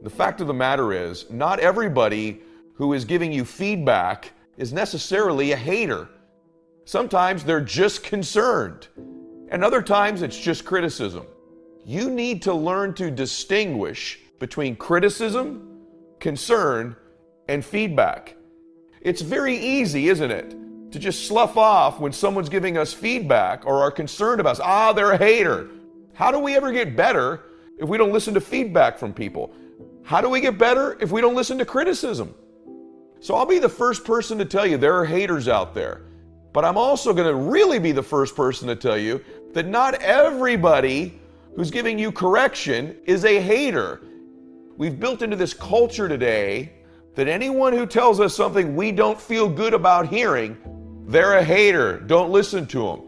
The fact of the matter is, not everybody who is giving you feedback is necessarily a hater. Sometimes they're just concerned, and other times it's just criticism. You need to learn to distinguish between criticism, concern, and feedback. It's very easy, isn't it, to just slough off when someone's giving us feedback or are concerned about us. They're a hater. How do we ever get better if we don't listen to feedback from people? How do we get better if we don't listen to criticism? So I'll be the first person to tell you there are haters out there. But I'm also going to really be the first person to tell you that not everybody who's giving you correction is a hater. We've built into this culture today that anyone who tells us something we don't feel good about hearing, they're a hater. Don't listen to them.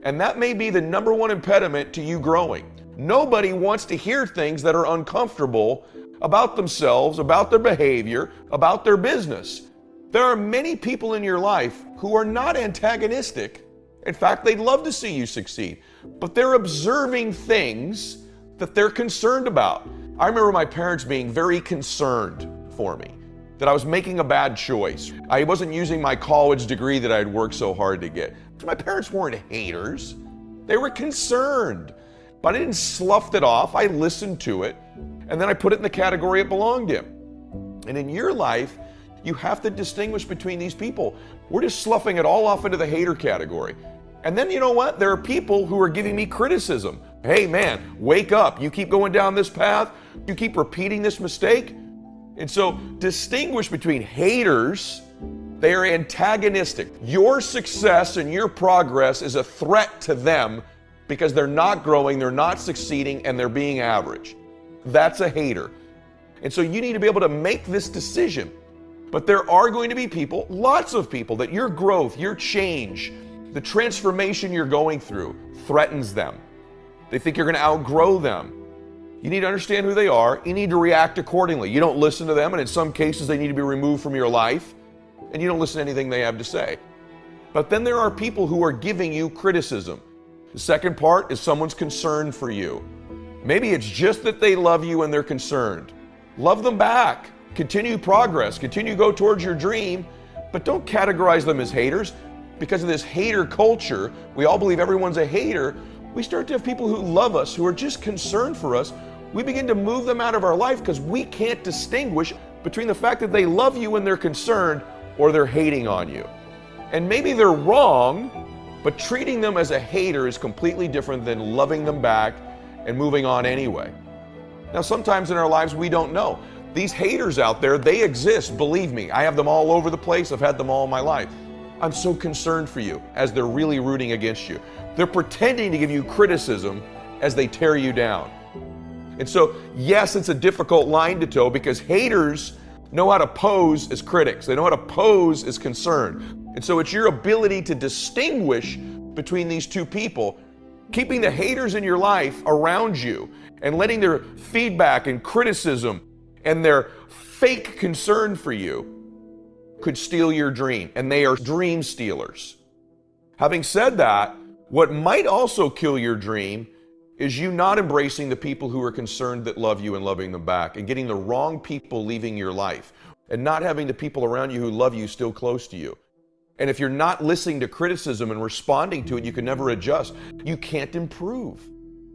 And that may be the number one impediment to you growing. Nobody wants to hear things that are uncomfortable about themselves, about their behavior, about their business. There are many people in your life who are not antagonistic. In fact, they'd love to see you succeed, but they're observing things that they're concerned about. I remember my parents being very concerned for me, that I was making a bad choice. I wasn't using my college degree that I'd worked so hard to get. My parents weren't haters. They were concerned, but I didn't slough it off. I listened to it, and then I put it in the category it belonged in. And in your life, you have to distinguish between these people. We're just sloughing it all off into the hater category. And then you know what? There are people who are giving me criticism. Hey man, wake up. You keep going down this path. You keep repeating this mistake. And so distinguish between haters. They are antagonistic. Your success and your progress is a threat to them because they're not growing, they're not succeeding, and they're being average. That's a hater. And so you need to be able to make this decision. But there are going to be people, lots of people, that your growth, your change, the transformation you're going through threatens them. They think you're going to outgrow them. You need to understand who they are. You need to react accordingly. You don't listen to them, and in some cases they need to be removed from your life, and you don't listen to anything they have to say. But then there are people who are giving you criticism. The second part is someone's concern for you. Maybe it's just that they love you and they're concerned. Love them back. Continue progress. Continue to go towards your dream, but don't categorize them as haters. Because of this hater culture, we all believe everyone's a hater. We start to have people who love us, who are just concerned for us. We begin to move them out of our life because we can't distinguish between the fact that they love you when they're concerned or they're hating on you. And maybe they're wrong, but treating them as a hater is completely different than loving them back and moving on anyway. Now, sometimes in our lives, we don't know. These haters out there, they exist, believe me. I have them all over the place. I've had them all in my life. I'm so concerned for you as they're really rooting against you. They're pretending to give you criticism as they tear you down. And so, yes, it's a difficult line to toe because haters know how to pose as critics. They know how to pose as concerned. And so it's your ability to distinguish between these two people, keeping the haters in your life around you and letting their feedback and criticism and their fake concern for you could steal your dream, and they are dream stealers. Having said that, what might also kill your dream is you not embracing the people who are concerned that love you and loving them back, and getting the wrong people leaving your life, and not having the people around you who love you still close to you. And if you're not listening to criticism and responding to it, you can never adjust. You can't improve.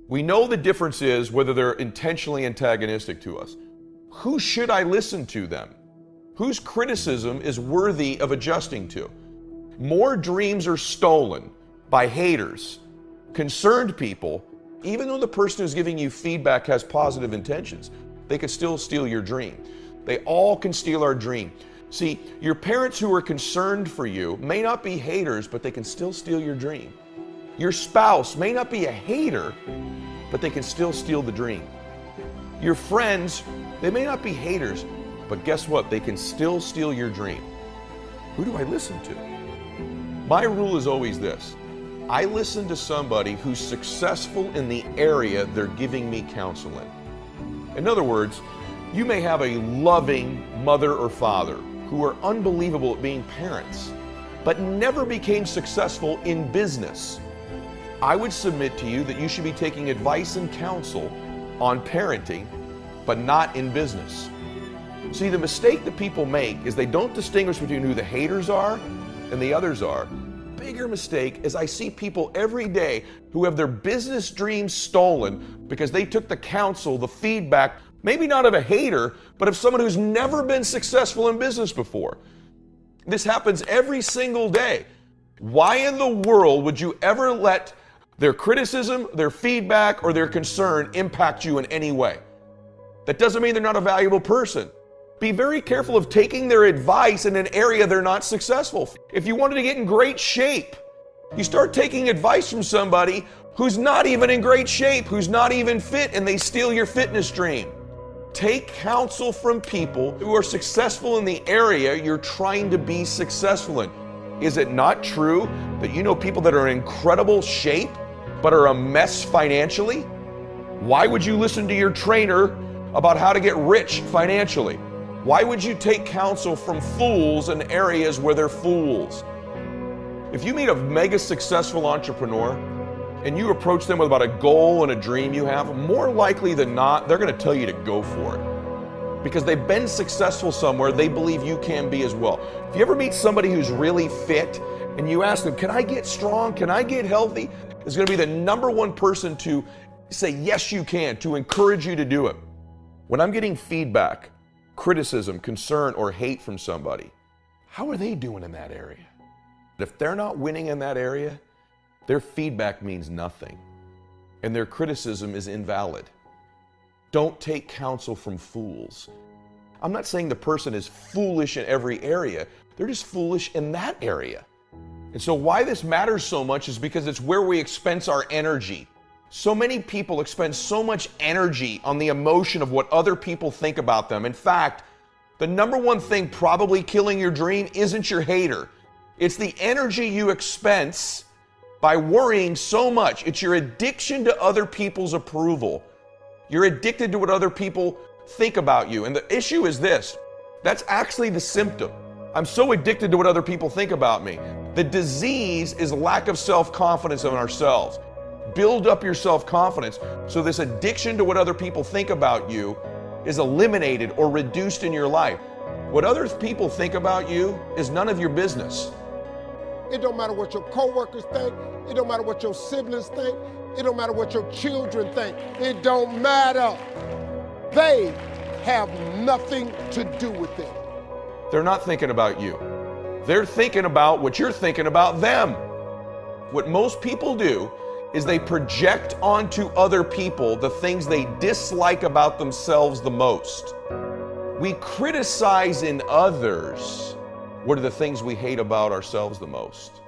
We know the difference is whether they're intentionally antagonistic to us. Who should I listen to then? Whose criticism is worthy of adjusting to? More dreams are stolen by haters, concerned people. Even though the person who's giving you feedback has positive intentions, they could still steal your dream. They all can steal our dream. See, your parents who are concerned for you may not be haters, but they can still steal your dream. Your spouse may not be a hater, but they can still steal the dream. Your friends, they may not be haters, but guess what? They can still steal your dream. Who do I listen to? My rule is always this. I listen to somebody who's successful in the area they're giving me counsel in. In other words, you may have a loving mother or father who are unbelievable at being parents, but never became successful in business. I would submit to you that you should be taking advice and counsel on parenting but not in business. See, the mistake that people make is they don't distinguish between who the haters are and the others are. Bigger mistake is I see people every day who have their business dreams stolen because they took the counsel, the feedback, maybe not of a hater, but of someone who's never been successful in business before. This happens every single day. Why in the world would you ever let their criticism, their feedback, or their concern impact you in any way? That doesn't mean they're not a valuable person. Be very careful of taking their advice in an area they're not successful. If you wanted to get in great shape, you start taking advice from somebody who's not even in great shape, who's not even fit, and they steal your fitness dream. Take counsel from people who are successful in the area you're trying to be successful in. Is it not true that you know people that are in incredible shape but are a mess financially? Why would you listen to your trainer about how to get rich financially? Why would you take counsel from fools in areas where they're fools? If you meet a mega successful entrepreneur and you approach them with about a goal and a dream you have, more likely than not, they're going to tell you to go for it. Because they've been successful somewhere, they believe you can be as well. If you ever meet somebody who's really fit and you ask them, can I get strong? Can I get healthy? It's going to be the number one person to say, yes, you can, to encourage you to do it. When I'm getting feedback, criticism, concern, or hate from somebody, how are they doing in that area? If they're not winning in that area, their feedback means nothing, and their criticism is invalid. Don't take counsel from fools. I'm not saying the person is foolish in every area, they're just foolish in that area. And so why this matters so much is because it's where we expense our energy. So many people expend so much energy on the emotion of what other people think about them. In fact, the number one thing probably killing your dream isn't your hater. It's the energy you expense by worrying so much. It's your addiction to other people's approval. You're addicted to what other people think about you. And the issue is this, that's actually the symptom. I'm so addicted to what other people think about me. The disease is lack of self-confidence in ourselves. Build up your self-confidence so this addiction to what other people think about you is eliminated or reduced in your life. What other people think about you is none of your business. It don't matter what your coworkers think. It don't matter what your siblings think. It don't matter what your children think. It don't matter. They have nothing to do with it. They're not thinking about you. They're thinking about what you're thinking about them. What most people do is they project onto other people the things they dislike about themselves the most. We criticize in others what are the things we hate about ourselves the most.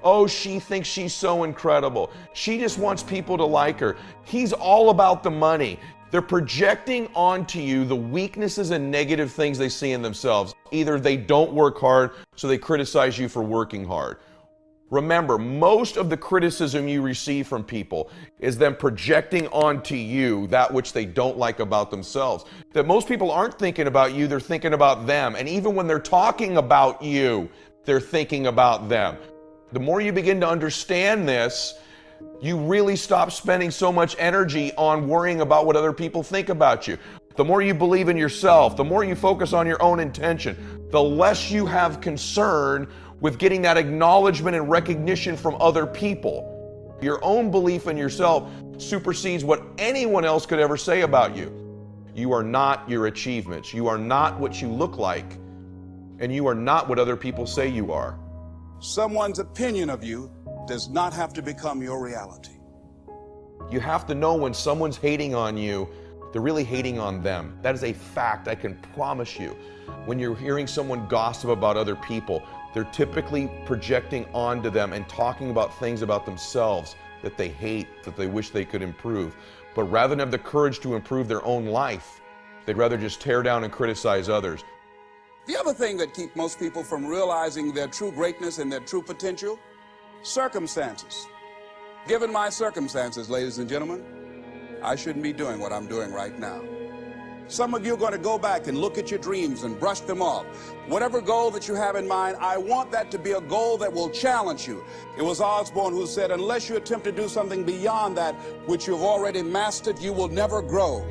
Oh, she thinks she's so incredible. She just wants people to like her. He's all about the money. They're projecting onto you the weaknesses and negative things they see in themselves. Either they don't work hard, so they criticize you for working hard. Remember, most of the criticism you receive from people is them projecting onto you that which they don't like about themselves. That most people aren't thinking about you, they're thinking about them. And even when they're talking about you, they're thinking about them. The more you begin to understand this, you really stop spending so much energy on worrying about what other people think about you. The more you believe in yourself, the more you focus on your own intention, the less you have concern with getting that acknowledgement and recognition from other people. Your own belief in yourself supersedes what anyone else could ever say about you. You are not your achievements. You are not what you look like. And you are not what other people say you are. Someone's opinion of you does not have to become your reality. You have to know when someone's hating on you, they're really hating on them. That is a fact, I can promise you. When you're hearing someone gossip about other people, they're typically projecting onto them and talking about things about themselves that they hate, that they wish they could improve. But rather than have the courage to improve their own life, they'd rather just tear down and criticize others. The other thing that keeps most people from realizing their true greatness and their true potential, circumstances. Given my circumstances, ladies and gentlemen, I shouldn't be doing what I'm doing right now. Some of you are going to go back and look at your dreams and brush them off. Whatever goal that you have in mind, I want that to be a goal that will challenge you. It was Osborne who said, unless you attempt to do something beyond that which you've already mastered, you will never grow.